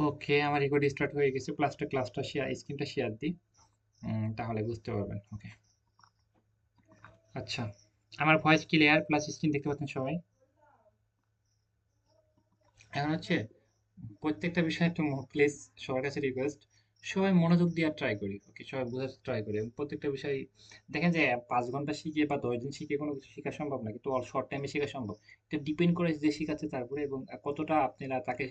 ওকে, আমার record start হয়ে গেছে। ক্লাসটা শেয়ার, স্ক্রিনটা শেয়ার দিই। তাহলে বুঝতে পারবেন। ওকে, আচ্ছা। আমার ভয়েস ক্লিয়ার প্লাস স্ক্রিন দেখতে পাচ্ছেন সবাই? এখন হচ্ছে প্রত্যেকটা বিষয় একটু প্লিজ, সবার কাছে রিকোয়েস্ট, সবাই মনোযোগ দিয়ে ট্রাই করি। ওকে, সবাই বোঝার ট্রাই করি এবং প্রত্যেকটা বিষয় দেখেন যে 5 ঘন্টা শিখে বা 10 দিন শিখে কোনো কিছু শেখা সম্ভব না, কিন্তু শর্ট টাইমে শেখা সম্ভব। এটা ডিপেন্ড করে যে শেখাচ্ছে তার উপরে এবং কতটা আপনারা তাকে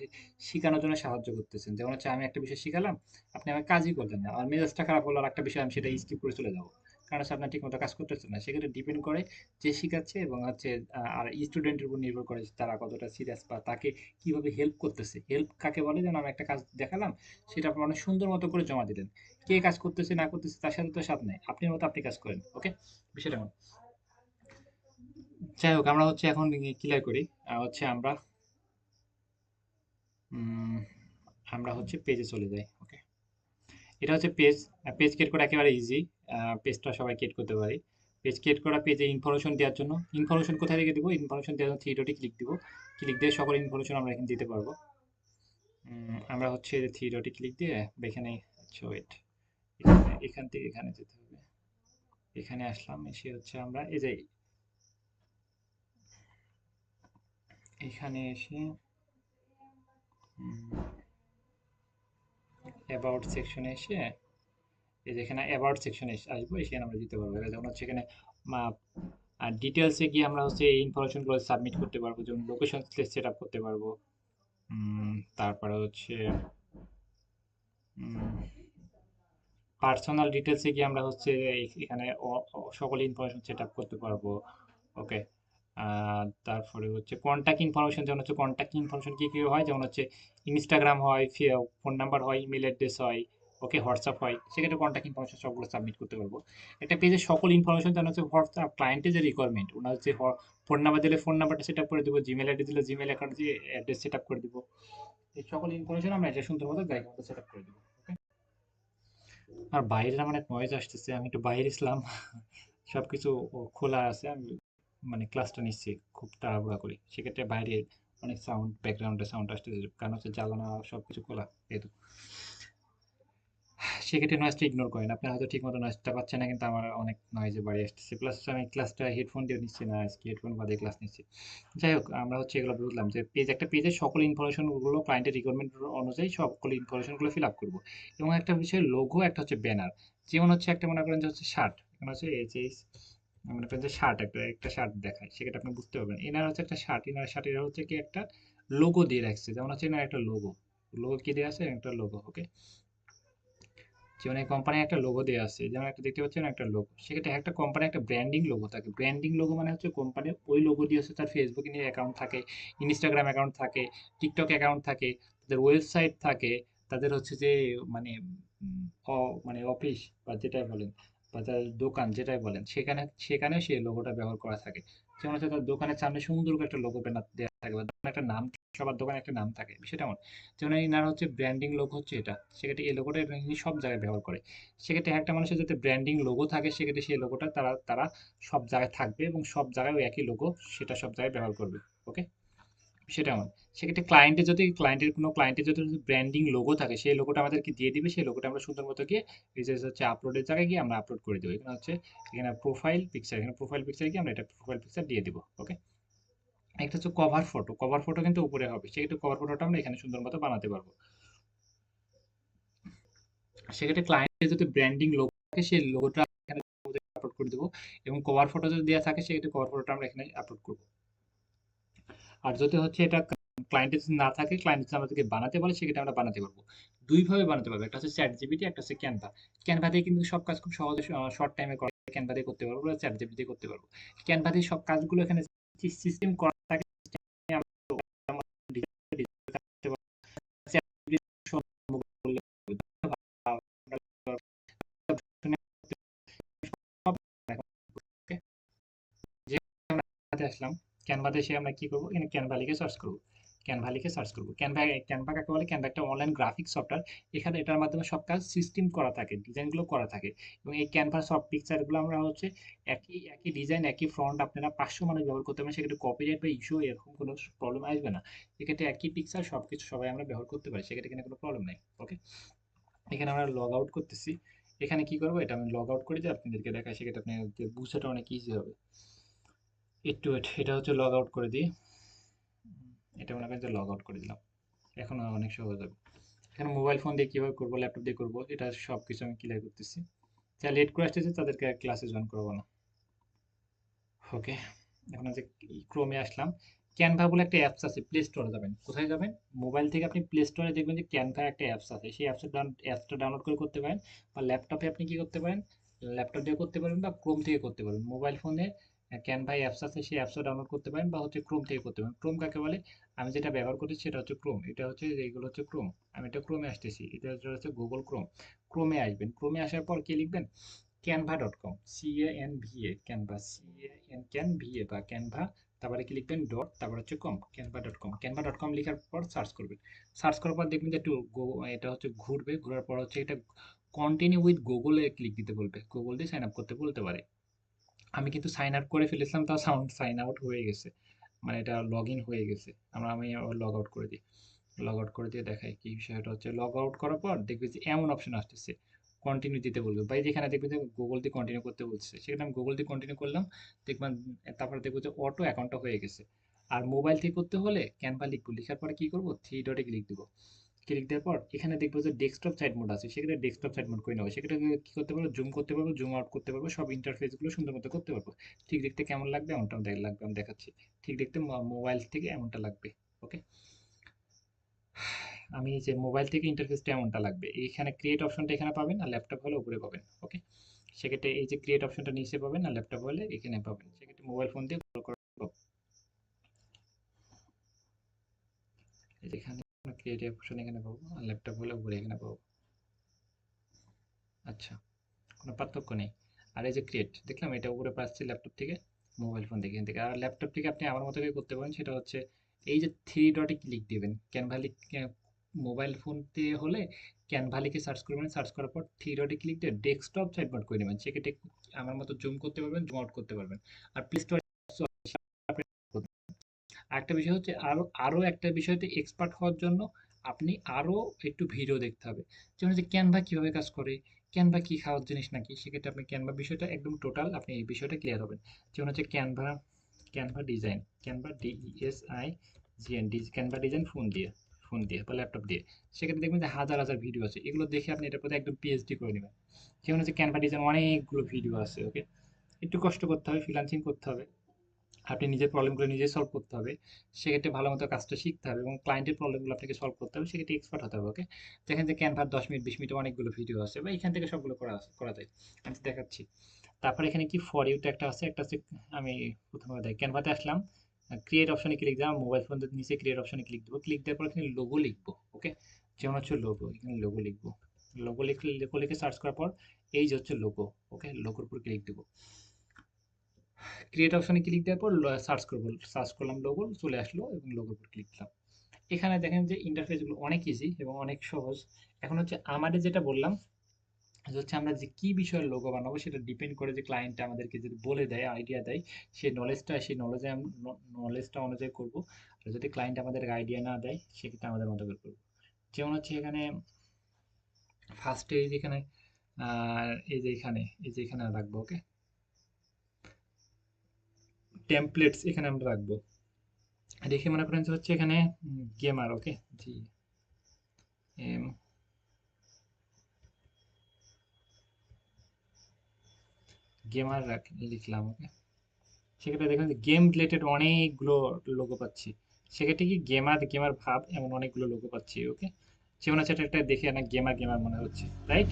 শেখানোর জন্য সাহায্য করতেছেন। যেমন হচ্ছে আমি একটা বিষয় শিখালাম, আপনি আমার কাজই করলেন না, আমার মেজাজটা খারাপ হলো, আর একটা বিষয় আমি সেটা স্কিপ করে চলে যাবো, কারণ হচ্ছে আপনার ঠিক মতো কাজ করতেছেন না। সেক্ষেত্রে ডিপেন্ড করে যে শিখাচ্ছে এবং হচ্ছে আর স্টুডেন্টের উপর নির্ভর করে যে তারা কতটা সিরিয়াস বা তাকে কিভাবে হেল্প করতেছে। হেল্প কাকে বলে? যেন আমি একটা কাজ দেখালাম, সেটা আপনি অনেক সুন্দর মতো করে জমা দিলেন। কে কাজ করতেছে না করতেছে তার সাথে তো সাথ নেই, আপনি মতো আপনি কাজ করেন। ওকে, বিষয়টা এমন। যাই হোক, আমরা হচ্ছে এখন ক্লিয়ার করি। হচ্ছে উম, আমরা হচ্ছে পেজে চলে যাই। ওকে, এটা হচ্ছে পেজ। পেজ ক্রিয়েট করা একেবারে ইজি। পেজটা সবাই ক্রিয়েট করতে পারি। পেজ ক্রিয়েট করা, পেজে ইনফরমেশন দেওয়ার জন্য, ইনফরমেশন কোথায় থেকে দিব? ইনফরমেশন দেওয়ার জন্য থ্রি ডটে ক্লিক দিব। ক্লিক দিয়ে সকল ইনফরমেশন আমরা এখানে দিতে পারবো। আমরা হচ্ছে থ্রি ডটে ক্লিক দিয়ে বা এখানে আচ্ছা ওয়েট, এখান থেকে এখানে যেতে হবে। এখানে আসলাম, এসে হচ্ছে আমরা এই যে এখানে এসে অ্যাবাউট সেকশনে এসে এই যে এখানে অ্যাবাউট সেকশনে আসবো, এখানে আমরা দিতে পারবো। যেমন হচ্ছে এখানে আর ডিটেলসে গিয়ে আমরা হচ্ছে এই ইনফরমেশনগুলো সাবমিট করতে পারবো, যেমন লোকেশন সেট আপ করতে পারবো। তারপরে হচ্ছে পার্সোনাল ডিটেলসে গিয়ে আমরা হচ্ছে এখানে সকল ইনফরমেশন সেট আপ করতে পারবো। ওকে, তারপরে হচ্ছে কন্ট্যাক্ট ইনফরমেশন, যেমন হচ্ছে কন্ট্যাক্ট ইনফরমেশন কি কি হয়, যেমন হচ্ছে ইনস্টাগ্রাম হয়, ফোন নাম্বার হয়, ইমেল অ্যাড্রেস হয়, ওকে, হোয়াটসঅ্যাপ হয়। সেক্ষেত্রে কন্ট্যাক্ট ইনফরমেশন সবগুলো সাবমিট করতে পারবো। একটা পেজের সকল ইনফরমেশন, যেমন হচ্ছে হোয়াটসঅ্যাপ ক্লায়েন্টের যে রিকোয়ারমেন্ট, ওনার হচ্ছে ফোন নাম্বার দিলে ফোন নাম্বারটা সেট আপ করে দেবো, জিমেল অ্যাড্রেস দিলে জিমেল অ্যাকাউন্ট দিয়ে অ্যাড্রেস সেট আপ করে দিব। এই সকল ইনফরমেশন আমরা এটা সুন্দর মতো জায়গা মতো সেট আপ করে দেবো। ওকে, আর বাইরে আমার অনেক নয়েজ আসতেছে, আমি একটু বাইরে ছিলাম। সবকিছু খোলা আছে, আমি মানে ক্লাসটা নিচ্ছি খুব তাড়াহুড়া করি, সেক্ষেত্রে বাইরে অনেক সাউন্ড, ব্যাকগ্রাউন্ডে সাউন্ড আসতেছে, কারণ হচ্ছে জ্বালানা সবকিছু খোলা যেহেতু। সেক্ষেত্রে নয়েজটা ইগনোর করেন। আপনি হয়তো ঠিক মতো নয়েজটা পাচ্ছেন না, কিন্তু আমার অনেক নয়েজে বাড়ি আসতেছে, প্লাস আমি ক্লাসটা হেডফোন দিয়ে নিচ্ছি না, আজকে হেডফোন বাদে ক্লাস নিচ্ছি। যাই হোক, আমরা হচ্ছে এগুলো বুঝলাম যে একটা পেজের সকল ইনফরমেশনগুলো ক্লায়েন্টের রিকোয়ারমেন্ট অনুযায়ী সকল ইনফরমেশনগুলো ফিল আপ করবো। এবং একটা বিষয় লোগো, একটা হচ্ছে ব্যানার। যেমন হচ্ছে একটা মনে করেন যে হচ্ছে শার্ট, এখানে হচ্ছে এইচ, মনে করেন যে শার্ট, একটা শার্ট দেখায়, সেক্ষেত্রে আপনি বুঝতে পারবেন এনার হচ্ছে একটা শার্ট, এনার শার্টের হচ্ছে কি একটা লোগো দিয়ে রাখছে, যেমন হচ্ছে এনার একটা লোগো। লোগো কি দেওয়া আছে? একটা লোগো। ওকে, যেমন এই কোম্পানির একটা লোগো দেওয়া আছে, যেমন একটা দেখতে পাচ্ছেন একটা লোগো, সেক্ষেত্রে একটা কোম্পানির একটা ব্র্যান্ডিং লোগো থাকে। ব্র্যান্ডিং লোগো মানে হচ্ছে কোম্পানির ওই লোগো দিয়ে হচ্ছে তার ফেসবুক নিয়ে অ্যাকাউন্ট থাকে, ইনস্টাগ্রাম অ্যাকাউন্ট থাকে, টিকটক অ্যাকাউন্ট থাকে, তাদের ওয়েবসাইট থাকে, তাদের হচ্ছে যে মানে মানে অফিস বা যেটাই বলেন, বা তার দোকান যেটাই বলেন, সেখানে সেখানে সেই লোগোটা ব্যবহার করা থাকে। যেমন হচ্ছে তার দোকানের সামনে সুন্দর করে একটা লোগো ব্যানার দেওয়া থাকে, বা দোকানে একটা নাম, সবার দোকানে একটা নাম থাকে, বিষয়টা এমন। যেমন এনার হচ্ছে ব্র্যান্ডিং লোগো হচ্ছে এটা, সেক্ষেত্রে এই লোগোটা ইনি সব জায়গায় ব্যবহার করে। সেক্ষেত্রে একটা মানুষের যাতে ব্র্যান্ডিং লোগো থাকে, সেক্ষেত্রে সেই লোগোটা তারা তারা সব জায়গায় থাকবে এবং সব জায়গায় ওই একই লোগো সেটা সব জায়গায় ব্যবহার করবে। ওকে, সেটা এমন। সেক্ষেত্রে ক্লায়েন্টের যদি ব্র্যান্ডিং লোগো থাকে, সেই লোগোটা আমাদেরকে দিয়ে দিবে, সেই লোগোটা আমরা সুন্দর মতো গিয়ে এই যে হচ্ছে আপলোডের জায়গায় গিয়ে আমরা আপলোড করে দেবো। এখানে হচ্ছে এখানে প্রোফাইল পিকচার, এখানে প্রোফাইল পিকচার গিয়ে আমরা এটা প্রোফাইল পিকচার দিয়ে দিব। ওকে, একটা হচ্ছে কভার ফটো, কভার ফটো কিন্তু উপরে হবে, সেক্ষেত্রে কভার ফটোটা আমরা এখানে সুন্দর মতো বানাতে পারবো। সেক্ষেত্রে ক্লায়েন্টের যদি ব্র্যান্ডিং লোগো থাকে, সেই লোগোটা এখানে আপলোড করে দেবো। এবং কভার ফটো যদি দেওয়া থাকে, সেক্ষেত্রে কভার ফটোটা আমরা এখানে আপলোড করবো। আর যদি হচ্ছে এটা ক্লায়েন্টের যদি না থাকে, ক্লায়েন্ট যদি আমাদেরকে বানাতে বলে, সেক্ষেত্রে আমরা বানাতে পারবো। দুইভাবে বানাতে পারবো, একটা হচ্ছে চ্যাট জিপিটি, একটা হচ্ছে ক্যানভা। ক্যানভা দিয়ে কিন্তু সব কাজ খুব সহজে শর্ট টাইমে করা যায়, ক্যানভা দিয়ে করতে পারবো, চ্যাট জিপিটি দিয়ে করতে পারবো। ক্যানভা দিয়ে সব কাজগুলো এখানে সিস্টেম করা থাকে, আমরা ডিজিটাল করতে পারবো। চ্যাট জিপিটি সব বললে যে আমরা ক্যানভাতে আসলাম, ক্যানভাতে এসে আমরা কি করবো? এখানে ক্যানভা লিখে সার্চ করবো। ক্যানভা লিখে সার্চ করবো। ক্যানভা ক্যানভা কাকে বলে? ক্যানভা একটা অনলাইন গ্রাফিক্স সফটওয়্যার। এখানে এটার মাধ্যমে সব কাজ সিস্টেম করা থাকে, ডিজাইনগুলো করা থাকে। এবং এই ক্যানভা সব পিকচারগুলো আমরা হচ্ছে একই একই ডিজাইন একই ফ্রন্ট আপনারা 500 মানুষ ব্যবহার করতে পারেন, সেক্ষেত্রে কপিরাইট বা ইস্যু এরকম কোনো প্রবলেম আসবে না। এক্ষেত্রে একই পিকচার সবকিছু সবাই আমরা ব্যবহার করতে পারি, সেক্ষেত্রে এখানে কোনো প্রবলেম নেই। ওকে, এখানে আমরা লগ আউট করতেছি। এখানে কি করবো, এটা আমি লগ আউট করে দিয়ে আপনাদেরকে দেখাই, সেক্ষেত্রে আপনাদের বুঝাটা অনেক ইজি হবে। একটু এটা হচ্ছে লগ আউট করে দিই। এটা মনে করেন যে লগ আউট করে দিলাম, এখন অনেক সহজ হবে। এখানে মোবাইল ফোন দিয়ে কিভাবে করবো, ল্যাপটপ দিয়ে করবো, এটা সব কিছু আমি ক্লিয়ার করতেছি। যা লেট করে আসতেছে তাদেরকে ক্লাসে জয়েন করবো না। ওকে, এখন যে ক্রোমে আসলাম। ক্যানভা বলে একটা অ্যাপস আছে, প্লে স্টোরে যাবেন। কোথায় যাবেন? মোবাইল থেকে আপনি প্লে স্টোরে দেখবেন যে ক্যানভা একটা অ্যাপস আছে, সেই অ্যাপসটা ডাউনলোড করে করতে পারেন। বা ল্যাপটপে আপনি কি করতে পারেন, ল্যাপটপ দিয়ে করতে পারেন বা ক্রোম থেকে করতে পারেন। মোবাইল ফোনে ক্যানভা অ্যাপস আছে, সেই অ্যাপসটা ডাউনলোড করতে পারেন বা হচ্ছে ক্রোম থেকে করতে পারেন। ক্রোম কাকে বলে? আমি যেটা ব্যবহার করছি সেটা হচ্ছে ক্রোম। এটা হচ্ছে এইগুলো হচ্ছে ক্রোম। আমি এটা ক্রোমে আসতেছি, এটা হচ্ছে গুগল ক্রোম। ক্রোমে আসবেন, ক্রোমে আসার পর কি লিখবেন? canva.com, CANVA, ক্যানভা, CAN বা ক্যানভা, তারপরে কি লিখবেন? ডট, তারপর হচ্ছে কম, canva.com। canva.com লেখার পর সার্চ করবেন। সার্চ করার পর দেখবেন যে একটু এটা হচ্ছে ঘুরবে, ঘোরার পর হচ্ছে এটা কন্টিনিউ উইথ গুগলে ক্লিক দিতে বলবে, গুগল দিয়ে সাইন আপ করতে বলতে পারে। আমি কিন্তু সাইন আপ করে ফেলেছিলাম, তাও সাইন আউট হয়ে গেছে, মানে এটা লগ ইন হয়ে গেছে। আমি লগ আউট করে দিই। লগ আউট করে দিয়ে দেখাই কি বিষয়টা হচ্ছে। লগ আউট করার পর দেখবে যে এমন অপশন আসতেছে, কন্টিনিউ দিতে বলবে, বা যেখানে দেখবে যে গুগল দিয়ে কন্টিনিউ করতে বলছে, সেখানে আমি গুগল দিয়ে কন্টিনিউ করলাম। দেখবেন তারপরে দেখবো যে অটো অ্যাকাউন্টটা হয়ে গেছে। আর মোবাইল থেকে করতে হলে ক্যানভা লিখবো, লিখার পরে কি করবো, থ্রি ডটে ক্লিক দিব। ক্লিক দেওয়ার পর এখানে দেখবো যে ডেস্কটপ সাইড মোড আছে, সেখানে ডেস্কটপ সাইড মোড করে নেবো। সেক্ষেত্রে কি করতে পারবো, জুম করতে পারবো, জুম আউট করতে পারবো, সব ইন্টারফেস গুলো সুন্দর মতো করতে পারবো। ঠিক দেখতে কেমন লাগবে এমনটা লাগবে, আমি দেখাচ্ছি। ঠিক দেখতে মোবাইল থেকে এমনটা লাগবে। ওকে, আমি যে মোবাইল থেকে ইন্টারফেসটা এমনটা লাগবে। এইখানে ক্রিয়েট অপশনটা এখানে পাবেন, আর ল্যাপটপ হলে উপরে পাবেন। ওকে, সেক্ষেত্রে এই যে ক্রিয়েট অপশনটা নিচে পাবেন, আর ল্যাপটপ হলে এখানে পাবেন। সেক্ষেত্রে মোবাইল ফোন দিয়ে কল করা সম্ভব। এই যে এখানে ক্রিয়েট অপশন এখানে পাবো, আর ল্যাপটপ হলে উপরে এখানে পাবো। আচ্ছা, কোনো পার্থক্য নেই। আর এই যে ক্রিয়েট দেখলাম, এটা উপরে পাচ্ছি ল্যাপটপ থেকে, মোবাইল ফোন থেকে, এখান থেকে। আর ল্যাপটপ থেকে আপনি আমার মতো করে করতে পারেন, সেটা হচ্ছে এই যে থ্রি ডটে ক্লিক দিবেন, ক্যানভা মোবাইল ফোন দিয়ে হলে ক্যানভা লিখে সার্চ করবেন, সার্চ করার পর থ্রি ডটে ক্লিক দিয়ে ডেস্কটপ সাইড মোড করে নেবেন। সেক্ষেত্রে আমার মতো জুম করতে পারবেন, জুম আউট করতে পারবেন। আর প্লে স্টোরে আরেকটা বিষয় হচ্ছে, আরো আরো একটা বিষয়তে এক্সপার্ট হওয়ার জন্য আপনি আরো একটু ভিডিও দেখতে হবে। যেমন হচ্ছে ক্যানভা কিভাবে কাজ করে, ক্যানভা কি খাওয়ার জিনিস নাকি, সেক্ষেত্রে আপনি ক্যানভা বিষয়টা একদম টোটাল আপনি এই বিষয়টা ক্লিয়ার হবেন। যেমন হচ্ছে Canva, Canva design, Canva DESIGN, Canva design phone দিয়ে বা ল্যাপটপ দিয়ে। সেক্ষেত্রে দেখবেন যে হাজার হাজার ভিডিও আছে, এগুলো দেখে আপনি এটার প্রতি একদম পিএইচডি করে নেবেন। যেমন হচ্ছে ক্যানভা ডিজাইন অনেকগুলো ভিডিও আছে। ওকে, একটু কষ্ট করতে হবে, ফ্রিল্যান্সিং করতে হবে, আপনি নিজের প্রবলেমগুলো নিজেই সলভ করতে হবে। সেক্ষেত্রে ভালো মতো কাজটা শিখতে হবে এবং ক্লায়েন্টের প্রবলেমগুলো আপনাকে সলভ করতে হবে, সেক্ষেত্রে এক্সপার্ট হতে হবে। ওকে, দেখেন যে ক্যানভার 10 মিনিট 20 মিনিটে অনেকগুলো ভিডিও আছে, বা এখান থেকে সবগুলো করা যায়। আমি দেখাচ্ছি। তারপরে এখানে কি ফর ইউতে একটা আছে। আমি প্রথমে দেখ ক্যানভাতে আসলাম, ক্রিয়েট অপশনে ক্লিক দিলাম, মোবাইল ফোন নিচে ক্রিয়েট অপশনে ক্লিক দেবো। ক্লিক দেওয়ার পর এখানে লোগো লিখবো। ওকে, যেমন হচ্ছে লোগো, এখানে লোগো লিখবো। লোগো লিখে সার্চ করার পর এই যে হচ্ছে লোগো। ওকে, লোগোর উপর ক্লিক দেবো। ক্রিয়েট অপশনে ক্লিক দেওয়ার পর সার্চ করলাম লোগো, চলে আসলো এবং লোগোর উপর ক্লিক দিলাম। এখানে দেখেন যে ইন্টারফেসগুলো অনেক ইজি এবং অনেক সহজ। এখন হচ্ছে আমাদের যেটা বললাম, যে হচ্ছে আমরা যে কি বিষয়ের লোগো বানাবো সেটা ডিপেন্ড করে যে ক্লায়েন্ট আমাদেরকে যদি বলে দেয়, আইডিয়া দেয়, সেই নলেজটা অনুযায়ী করব। আর যদি ক্লায়েন্ট আমাদের আইডিয়া না দেয়, সেক্ষেত্রে আমাদের মতো করে করবো। যেমন হচ্ছে এখানে ফার্স্টে এই যে এখানে রাখবো। ওকে, টেমপ্লেটস এখানে আমরা রাখবো, রেখে মনে করেন যে হচ্ছে এখানে গেমার। ওকে, জি এম গেমার লিখলাম। ওকে, সেক্ষেত্রে দেখুন যে গেম রিলেটেড অনেকগুলো লোগো পাচ্ছি। সেক্ষেত্রে কি গেমার গেমার ভাব এমন অনেকগুলো লোগো পাচ্ছি। ওকে, যেমন হচ্ছে এটা একটা দেখে না গেমার গেমার মনে হচ্ছে, রাইট?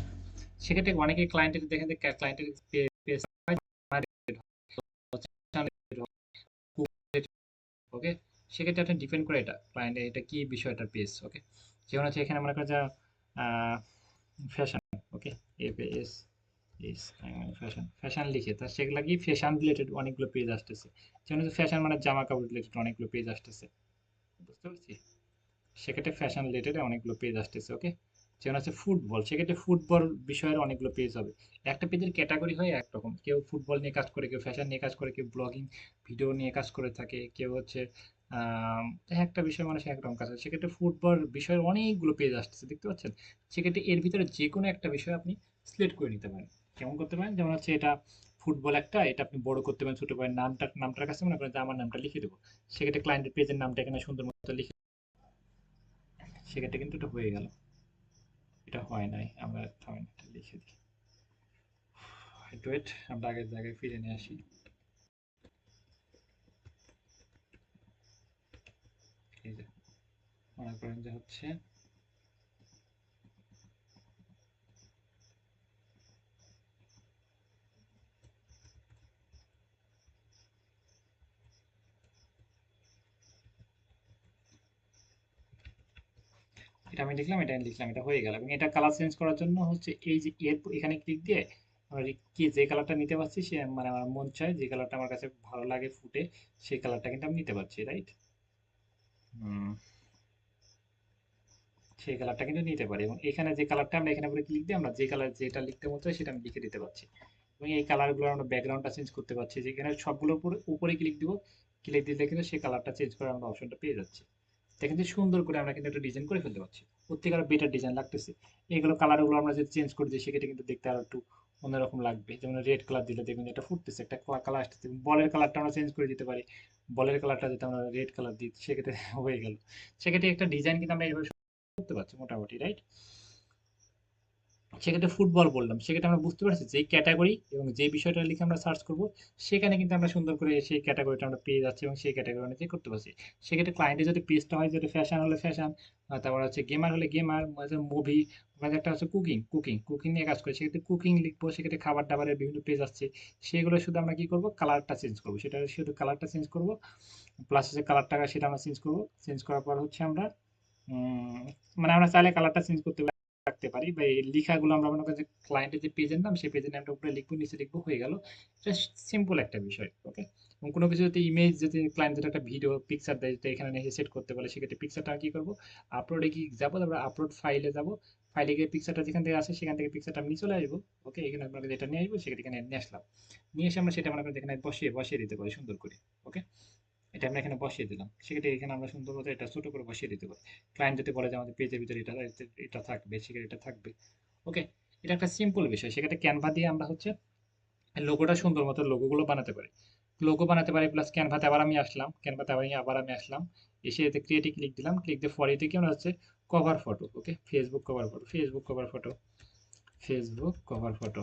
সেক্ষেত্রে অনেকে ক্লায়েন্টের দেখেন যে ক্লায়েন্টের ওকে, সেক্ষেত্রে আপনি ডিপেন্ড করে এটা ক্লায়েন্ট এটা কি বিষয়টার পেজ। ওকে, যেমন হচ্ছে এখানে মনে করেন যে ফ্যাশন। ওকে, এফএস ইস ফ্যাশন ফ্যাশন লিখে তার সেগুলা কি ফ্যাশন রিলেটেড অনেকগুলো পেজ আসতেছে। যেমন ফ্যাশন মানে জামা কাপড় রিলেটেড অনেকগুলো পেজ আসতেছে। বুঝতে পারছি। সেক্ষেত্রে ফ্যাশন রিলেটেড অনেকগুলো পেজ আসতেছে। ওকে, যেমন হচ্ছে ফুটবল, সেক্ষেত্রে ফুটবল বিষয়ের অনেকগুলো পেজ হবে। একটা পেজের ক্যাটাগরি হয় একরকম, কেউ ফুটবল নিয়ে কাজ করে, কেউ ফ্যাশন নিয়ে কাজ করে, কেউ ব্লগিং ভিডিও নিয়ে কাজ করে থাকে, কেউ হচ্ছে একটা বিষয় মানুষ একরকম কাজ করে। সেক্ষেত্রে ফুটবল বিষয়ের অনেকগুলো পেজ আসতেছে, দেখতে পাচ্ছেন। সেক্ষেত্রে এর ভিতরে যে কোনো একটা বিষয় আপনি সিলেক্ট করে নিতে পারেন। কেমন করতে পারেন, যেমন হচ্ছে এটা ফুটবল একটা, এটা আপনি বড় করতে পারেন, ছোট পারেন, নামটার কাছে মনে করেন যে আমার নামটা লিখে দেবো। সেক্ষেত্রে ক্লায়েন্টের পেজের নামটা এখানে সুন্দর মতো লিখে, সেক্ষেত্রে কিন্তু এটা হয়ে গেল। এটা হয় নাই, আমরা থামেন এটা লিখে দিই। একটু ওয়েট, আমরা আগের জায়গায় ফিরে নিয়ে আসি। এই যে মনে করেন যে হচ্ছে এটা আমি লিখলাম, এটা লিখলাম, এটা হয়ে গেল। এবং এটা কালার চেঞ্জ করার জন্য হচ্ছে এই যে এর এখানে ক্লিক দিয়ে আমরা কি যে কালারটা নিতে পারছি, সে মানে আমার মন চায় যে কালারটা আমার কাছে ভালো লাগে ফুটে, সেই কালারটা কিন্তু আমি নিতে পারছি, রাইট? হুম, সেই কালারটা কিন্তু নিতে পারি। এবং এখানে যে কালারটা, আমরা এখানে করে ক্লিক দিয়ে আমরা যে কালার যেটা লিখতে মতো হয় সেটা আমি লিখে দিতে পারছি। এবং এই কালারগুলো আমরা ব্যাকগ্রাউন্ডটা চেঞ্জ করতে পারছি, যেখানে সবগুলোর উপরে উপরে ক্লিক দিব, ক্লিক দিলে কিন্তু সেই কালারটা চেঞ্জ করার আমরা অপশনটা পেয়ে যাচ্ছি। এটা কিন্তু সুন্দর করে আমরা কিন্তু একটা ডিজাইন করে ফেলতে পারছি, প্রত্যেক আরো বেটার ডিজাইন লাগতেছে। এইগুলো কালারগুলো আমরা যদি চেঞ্জ করে দিই, সেক্ষেত্রে কিন্তু দেখতে আরো একটু অন্যরকম লাগবে। যেমন রেড কালার দিলে দেখবেন এটা ফুটতেছে, একটা কালার আসতেছে। বলের কালারটা আমরা চেঞ্জ করে দিতে পারি, বলের কালারটা যদি আমরা রেড কালার দিই, সেক্ষেত্রে হয়ে গেল। সেক্ষেত্রে একটা ডিজাইন কিন্তু আমরা এইভাবে করতে পারছি মোটামুটি, রাইট? সেক্ষেত্রে ফুটবল বললাম, সেক্ষেত্রে আমরা বুঝতে পারছি যে ক্যাটাগরি এবং যে বিষয়টা লিখে আমরা সার্চ করব, সেখানে কিন্তু আমরা সুন্দর করে সেই ক্যাটাগরিটা আমরা পেয়ে যাচ্ছি এবং সেই ক্যাটাগরি অনুযায়ী করতে পারছি। সেক্ষেত্রে ক্লায়েন্টের যদি পেজটা হয়, যদি ফ্যাশন হলে ফ্যাশন, তারপর হচ্ছে গেমার হলে গেমার, মুভি, একটা হচ্ছে কুকিং নিয়ে কাজ করে, সেক্ষেত্রে কুকিং লিখবো। সেক্ষেত্রে খাবার দাবারের বিভিন্ন পেজ আসছে, সেগুলো শুধু আমরা কি করব, কালারটা চেঞ্জ করবো, সেটা শুধু কালারটা চেঞ্জ করব। প্লাস হচ্ছে কালারটা সেটা আমরা চেঞ্জ করব। চেঞ্জ করার পর হচ্ছে আমরা মানে আমরা চাইলে কালারটা চেঞ্জ করতে রাখতে পারি, বা এই লেখাগুলো আমরা মনে করি যে ক্লায়েন্টের যে পেজের নাম, সেই পেজের নামটা উপরে লিখবো, নিচে লিখবো, হয়ে গেল। এটা সিম্পল একটা বিষয়। ওকে, এবং কোনো কিছু যদি ইমেজ, যদি ক্লায়েন্ট যদি একটা ভিডিও পিকচার দেয়, যেটা এখানে এসে সেট করতে বলে, সেক্ষেত্রে পিকচারটা কি করবো, আপলোডে কি যাবো, তারপর আপলোড ফাইলে যাবো। ফাইলে গিয়ে পিকচারটা যেখান থেকে আসে, সেখান থেকে পিকচারটা আমি নিয়ে চলে আসবো। ওকে, এখানে আপনাকে যেটা নিয়ে আসবো, সেটা এখানে নিয়ে আসলাম। নিয়ে এসে আমরা সেটা মনে করি এখানে বসিয়ে বসিয়ে দিতে পারি সুন্দর করে। ওকে, এটা আমরা এখানে বসিয়ে দিলাম, সেক্ষেত্রে এখানে আমরা সুন্দর মতো এটা ছোট করে বসিয়ে দিতে পারি। ক্লায়েন্ট যদি বলে যে আমাদের পেজের ভিতরে এটা এটা থাকবে, সেক্ষেত্রে এটা থাকবে। ওকে, এটা একটা সিম্পল বিষয়। সেক্ষেত্রে ক্যানভা দিয়ে আমরা হচ্ছে লোগোটা সুন্দর মতো লোগোগুলো বানাতে পারি। লোগো বানাতে পারি, প্লাস ক্যানভাতে আবার আমি আসলাম, ক্যানভাতে আবার আমি আসলাম, এসে এতে ক্রিয়েটে ক্লিক দিলাম, ক্লিক দিয়ে ফর এতে কি আমরা হচ্ছে cover photo. Okay, Facebook cover photo, Facebook cover photo, Facebook cover photo,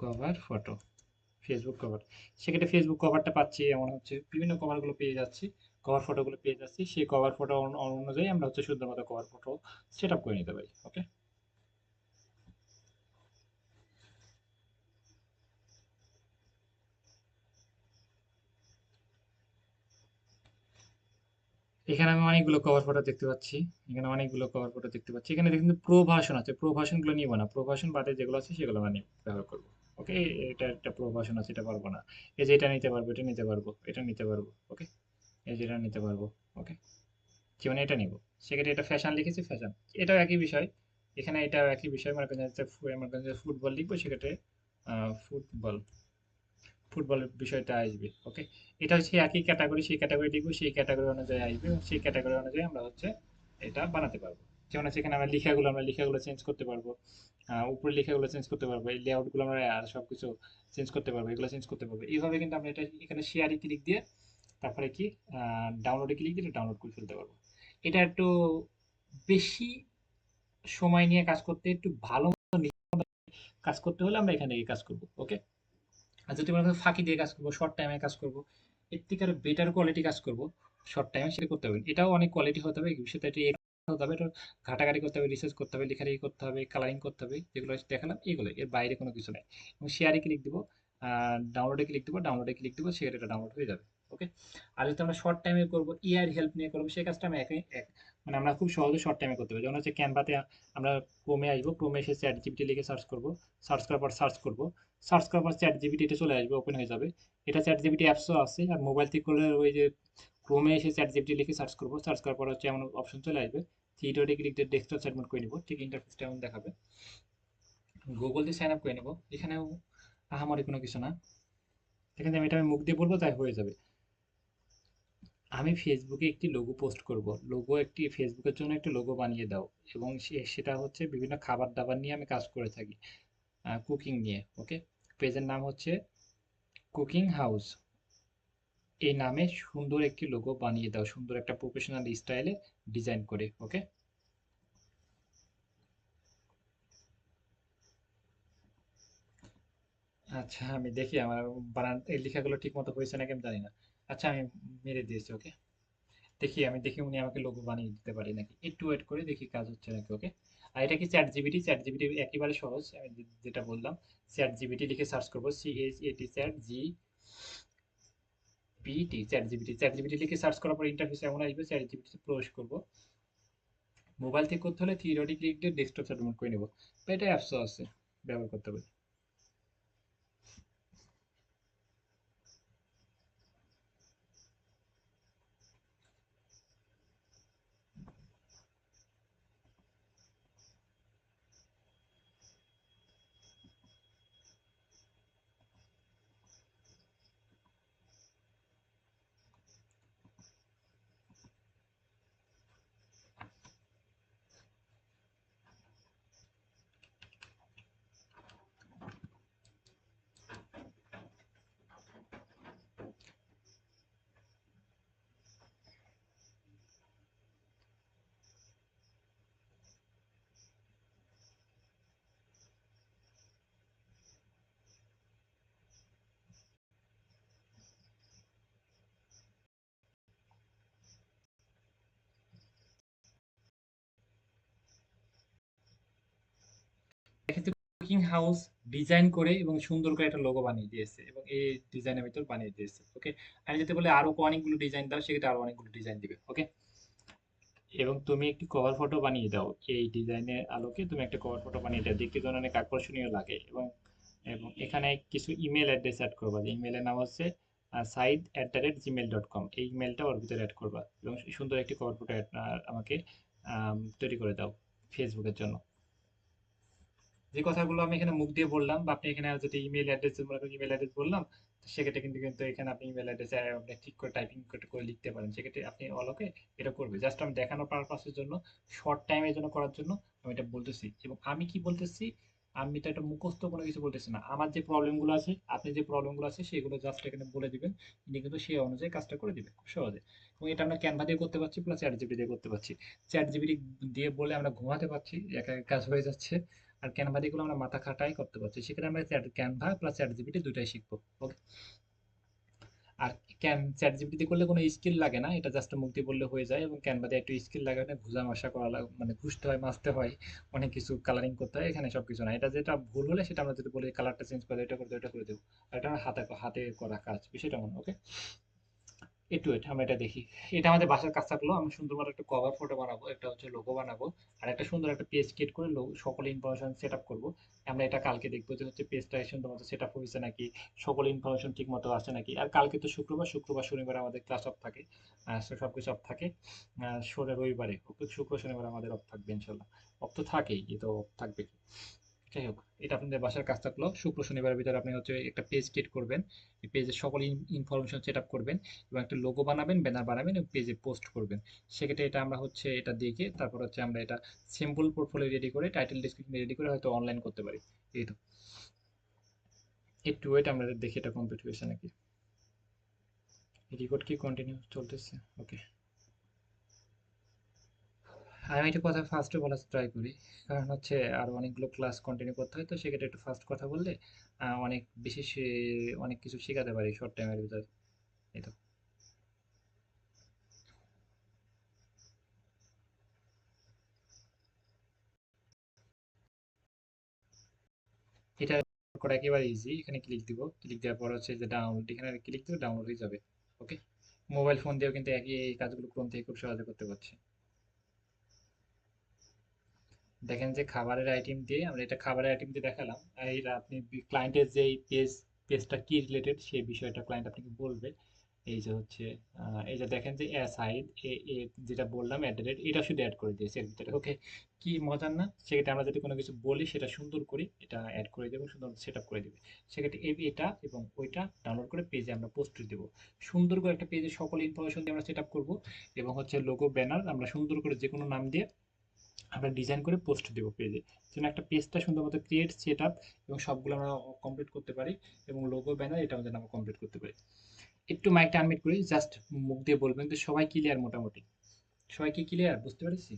cover photo, Facebook cover. সেক্ষেত্রে ফেসবুক কভারটা পাচ্ছি, এমন হচ্ছে বিভিন্ন কভারগুলো পেয়ে যাচ্ছি, কভার ফটোগুলো পেয়ে যাচ্ছি। সেই কভার ফটো অনুযায়ী আমরা হচ্ছে সুন্দর মতো কভার ফটো সেট আপ করে নিতে পারি। ওকে, এখানে আমি অনেকগুলো কভার ফটো দেখতে পাচ্ছি, এখানে অনেকগুলো কভার ফটো দেখতে পাচ্ছি। এখানে দেখুন প্রো ভার্সন আছে, প্রো ভার্সন গুলো নিব না, প্রো ভার্সন বাদে যেগুলো আছে সেগুলো মানে ব্যবহার করবো। ওকে, এটা একটা প্রো ভার্সন আছে, এটা পারবো না। এই যে এটা নিতে পারবো, এটা নিতে পারবো, এটা নিতে পারবো। ওকে, এই যে এটা নিতে পারবো। ওকে, যেমন এটা নিব, সেক্ষেত্রে এটা ফ্যাশন লিখেছি, ফ্যাশন, এটাও একই বিষয়। এখানে এটাও একই বিষয়, মনে করেন যে মনে করেন যে ফুটবল লিখবো, সেক্ষেত্রে ফুটবল, ফুটবলের বিষয়টা আসবে। ওকে, এটা হচ্ছে একই ক্যাটাগরি, সেই ক্যাটাগরি লিখবো, সেই ক্যাটাগরি অনুযায়ী আসবে এবং সেই ক্যাটাগরি অনুযায়ী আমরা হচ্ছে এটা বানাতে পারবো। যেমন হচ্ছে এখানে আমরা লেখাগুলো চেঞ্জ করতে পারবো, উপরে লেখাগুলো চেঞ্জ করতে পারবো, এই লেআউটগুলো আমরা সবকিছু চেঞ্জ করতে পারবো, এগুলো চেঞ্জ করতে পারবো। এইভাবে কিন্তু আমরা এটা এখানে শেয়ারে ক্লিক দিয়ে, তারপরে কি ডাউনলোডে ক্লিক দিয়ে ডাউনলোড করে ফেলতে পারবো। এটা একটু বেশি সময় নিয়ে কাজ করতে, একটু ভালো কাজ করতে হলে আমরা এখান থেকে কাজ করবো। ওকে, আর যদি মনে করেন ফাঁকি দিয়ে কাজ করবো, শর্ট টাইমে কাজ করবো, এর থেকে আরো বেটার কোয়ালিটি কাজ করবো শর্ট টাইমে, সেটা করতে হবে। এটাও অনেক কোয়ালিটি হতে হবে, সেটা একটু হতে হবে, এটা ঘাটাঘাটি করতে হবে, রিসার্চ করতে হবে, লেখালেখি করতে হবে, কালারিং করতে হবে, যেগুলো দেখালাম এগুলো, এর বাইরে কোনো কিছু নাই। এবং শেয়ারে ক্লিক দিব, ডাউনলোডে ক্লিক দিব, সেটা এটা ডাউনলোড হয়ে যাবে। ওকে, আর যদি আমরা শর্ট টাইমে করবো, ইয়ার হেল্প নিয়ে করবো, সেই কাজটা আমি মানে আমরা খুব সহজে শর্ট টাইমে করতে পারি। যেমন হচ্ছে ক্যানভাতে আমরা ক্রোমে আসবো, ক্রোমে এসে চ্যাট জিপিটি লিখে সার্চ করবো, সার্চ করার পর সার্চ করার পর চ্যাট জিপিটি এটা চলে আসবে, ওপেন হয়ে যাবে। এটা চ্যাট জিপিটি অ্যাপসও আছে, আর মোবাইল থেকে করলে ওই যে ক্রোমে এসে চ্যাট জিপিটি লিখে সার্চ করবো, সার্চ করার পর হচ্ছে এমন অপশন চলে আসবে, থ্রি ডটে ক্লিক দিয়ে ডেস্কটপ সেটমেন্ট করে নিব, ঠিক ইন্টারফেসটা এমন দেখাবে। গুগল দিয়ে সাইন আপ করে নিব, এখানেও আহামরি কোনো কিছু না, এখানে আমি মুখ দিয়ে বলবো তাই হয়ে যাবে। আমি ফেসবুকে একটি লোগো পোস্ট করব, একটি ফেসবুকের জন্য একটা লোগো বানিয়ে দাও, এবং সেটা হচ্ছে বিভিন্ন খাবার দাবার নিয়ে আমি কাজ করে থাকি, কুকিং নিয়ে। ওকে, পেজের নাম হচ্ছে কুকিং হাউস, এই নামে সুন্দর একটি লোগো বানিয়ে দাও, সুন্দর একটা প্রফেশনাল স্টাইলে ডিজাইন করে। ওকে, আচ্ছা আমি দেখি আমার বানান এই লেখাগুলো ঠিক মতো হয়েছে নাকি আমি জানি না। আচ্ছা আমি মেরে দিয়েছি। ওকে, দেখি উনি আমাকে লোগো বানিয়ে দিতে পারে নাকি, একটু ওয়েট করে দেখি কাজ হচ্ছে নাকি। ওকে, আর এটা কি চ্যাট জিবিটি একেবারে সহজ, আমি যেটা বললাম, চ্যাট জিবিটি লিখে সার্চ করবো, CHAT চ্যাট জিবিটি লিখে সার্চ করার পর ইন্টারফেস এমন আসবে, চ্যাট জিবিটিতে প্রবেশ করবো। মোবাইল থেকে করতে হলে থ্রি ডটে ক্লিক দিয়ে ডেস্কটপ সেটমেন্ট করে নেবো, বা এটা অ্যাপসও আছে, ব্যবহার করতে পারি। এক্ষেত্রে কুকিং হাউস ডিজাইন করে এবং সুন্দর করে একটা লোগো বানিয়ে দিয়েছে, এবং এই ডিজাইনের ভিতর বানিয়ে দিয়েছে। ওকে, আমি যদি বলে আরো অনেকগুলো ডিজাইন দাও, সেক্ষেত্রে আরো অনেকগুলো ডিজাইন দিবে। ওকে, এবং তুমি একটি কভার ফটো বানিয়ে দাও, এই ডিজাইনের আলোকে তুমি একটা কভার ফটো বানিয়ে দাও, দেখতে যেন অনেক আকর্ষণীয় লাগে। এবং এবং এখানে কিছু ইমেল অ্যাড্রেস অ্যাড করবা, যে ইমেলের নাম হচ্ছে said@gmail.com, এই ইমেলটা ওর ভিতরে অ্যাড করবা, এবং সুন্দর একটি কভার ফটো আমাকে তৈরি করে দাও ফেসবুকের জন্য। যে কথাগুলো আমি এখানে মুখ দিয়ে বললাম, বা আপনি এখানে যদি ইমেল অ্যাড্রেস বললাম, তো সেক্ষেত্রে কিন্তু এখানে আপনি ইমেল অ্যাড্রেস আপনি ঠিক করে টাইপিং করে লিখতে পারেন, সেক্ষেত্রে আপনি অলোকে এটা করবে। জাস্ট আমি দেখানোর পারপাসের জন্য, শর্ট টাইমের জন্য করার জন্য আমি এটা বলতেছি। এবং আমি কি বলতেছি, আমি তো এটা মুখস্থ কোনো কিছু বলতেছি না, আমার যে প্রবলেমগুলো আছে, আপনি যে প্রবলেমগুলো আছে সেগুলো জাস্ট এখানে বলে দিবেন, তিনি কিন্তু সেই অনুযায়ী কাজটা করে দিবে খুব সহজে। এবং এটা আমরা ক্যানভা দিয়ে করতে পারছি, প্লাস চ্যাট জিপিটি দিয়ে করতে পারছি। চ্যাট জিপিটি দিয়ে বলে আমরা ঘুমাতে পারছি, একা এক কাজ হয়ে যাচ্ছে। আর ক্যানভা দিয়ে গুলো আমরা মাথা খাটাই করতে পারছি, সেখানে আমরা ক্যানভা প্লাস চ্যাট জিপিটি দুটাই শিখবো। ওকে, আর চ্যাট জিপিটি করলে কোনো স্কিল লাগে না, এটা জাস্ট মুখ দিয়ে বললে হয়ে যায়। এবং ক্যানভা দিয়ে একটু স্কিল লাগে, না ঘুষা মাসা করা মানে ঘুষতে হয়, মাসতে হয়, অনেক কিছু কালারিং করতে হয়, এখানে সবকিছু না। এটা যেটা ভুল হলে সেটা আমরা যদি বলি কালারটা চেঞ্জ করে এটা করে দেবো, এটা করে দেবো, আর এটা আমার হাতে হাতে করা কাজ, বিষয়টা মনে। ওকে, একটু ওয়েট, আমরা এটা দেখি। এটা আমাদের বাসার কাজ থাকলো, আমরা সুন্দর করে একটা কভার ফটো বানাবো, একটা হচ্ছে লোগো বানাবো, আর একটা সুন্দর একটা পেজ ক্রিয়েট করে সকল ইনফরমেশন সেট আপ করবো। আমরা এটা কালকে দেখবো যে হচ্ছে পেজটা সুন্দর মতো সেট আপ হয়েছে নাকি, সকল ইনফরমেশন ঠিক মতো আছে নাকি। আর কালকে তো শুক্রবার, শনিবার আমাদের ক্লাস অফ থাকে, সবকিছু অফ থাকে। রবিবারে শুক্র শনিবার আমাদের অফ থাকবে ইনশাল্লাহ। অফ তো থাকেই, এ তো off থাকবে। যাই হোক, এটা আপনাদের বাসার কাজ থাকলো, শুক্র শনিবারের ভিতরে আপনি হচ্ছে একটা পেজ ক্রিয়েট করবেন, এই পেজের সকল ইনফরমেশন সেট আপ করবেন, এবং একটা লোগো বানাবেন, ব্যানার বানাবেন, এবং পেজে পোস্ট করবেন। সেক্ষেত্রে এটা আমরা হচ্ছে এটা দেখে তারপর হচ্ছে আমরা এটা সিম্পল পোর্টফোলিও রেডি করে, টাইটেল ডেসক্রিপশন রেডি করে হয়তো অনলাইন করতে পারি। এই তো, একটু ওয়েট, আমরা দেখি এটা কমপ্লিট হয়েছে নাকি। রেকর্ড কি কন্টিনিউ চলতেছে? ওকে, আমি একটু কথা ফার্স্টে বলার ট্রাই করি, কারণ হচ্ছে আরো অনেকগুলো ক্লাস কন্টিনিউ করতে হয়, তো সেক্ষেত্রে একটু ফার্স্ট কথা বললে অনেক বেশি অনেক কিছু শেখাতে পারি শর্ট টাইমের ভিতরে। এই তো, এটা করা একেবারে ইজি। এখানে ক্লিক দিব, ক্লিক দেওয়ার পর হচ্ছে যে ডাউনলোড, এখানে ক্লিক দিলে ডাউনলোড হয়ে যাবে। ওকে, মোবাইল ফোন দিয়েও কিন্তু একই এই কাজগুলো ক্রোম থেকে খুব সহজে করতে পারছি। দেখেন যে খাবারের আইটেম দিয়ে, আমরা এটা খাবারের আইটেম দিয়ে দেখালাম। আর এটা আপনি ক্লায়েন্টের যে পেজটা কি রিলেটেড সেই বিষয়টা ক্লায়েন্ট আপনাকে বলবে, এই যে হচ্ছে এই যে দেখেন যে সাইড এ যেটা বললাম অ্যাট দ্য রেট, এটা শুধু অ্যাড করে দিয়েছি এর ভিতরে। ওকে, কি মজার না? সেক্ষেত্রে আমরা যদি কোনো কিছু বলি সেটা সুন্দর করে এটা অ্যাড করে দেবো, সুন্দর সেট আপ করে দেবে। সেক্ষেত্রে এটা এবং ওইটা ডাউনলোড করে পেজে আমরা পোস্ট দেবো। সুন্দর করে একটা পেজে সকল ইনফরমেশন দিয়ে আমরা সেট আপ করবো, এবং হচ্ছে লোগো ব্যানার আমরা সুন্দর করে যে কোনো নাম দিয়ে আমরা ডিজাইন করে পোস্ট দেবো পেজে, যেন একটা পেজটা সুন্দর মতো ক্রিয়েট, সেট আপ এবং সবগুলো আমরা কমপ্লিট করতে পারি, এবং লোগো ব্যানার এটাও যেন আমরা কমপ্লিট করতে পারি। একটু মাইকটা আনমিউট করি, জাস্ট মুখ দিয়ে বলবেন তো সবাই ক্লিয়ার? মোটামুটি সবাই কি ক্লিয়ার? বুঝতে পেরেছি?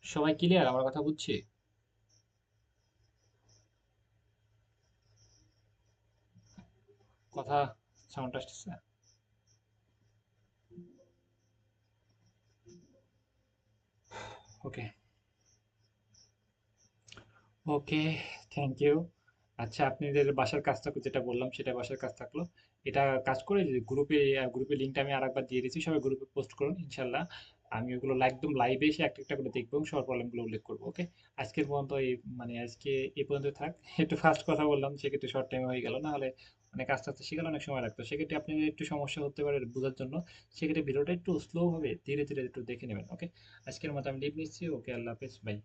সবাই ক্লিয়ার? আমার কথা বুঝছি? কথা সাউন্ড আসতেছে? ওকে, ওকে, থ্যাংক ইউ। আচ্ছা, আপনাদের বাসার কাজটা যেটা বললাম সেটা বাসার কাজ থাকলো। এটা কাজ করে যে গ্রুপে লিঙ্কটা আমি আরেকবার দিয়ে দিচ্ছি, সবাই গ্রুপে পোস্ট করুন ইনশাল্লাহ। আমি ওগুলো একদম লাইভে এসে একটা একটা করে দেখবো এবং সবার প্রবলেমগুলো উল্লেখ করবো। ওকে, আজকের পর্যন্ত এই মানে আজকে এই পর্যন্ত থাক। একটু ফাস্ট কথা বললাম, সেক্ষেত্রে শর্ট টাইমে হয়ে গেল, না হলে অনেক আস্তে আস্তে শেখালে অনেক সময় লাগতো, সেক্ষেত্রে আপনার একটু সমস্যা হতে পারে বোঝার জন্য। সেক্ষেত্রে ভিডিওটা একটু স্লো হবে, ধীরে ধীরে একটু দেখে নেবেন। ওকে, আজকের মতো আমি লিভ নিচ্ছি। ওকে, আল্লাহ হাফেজ, বাই।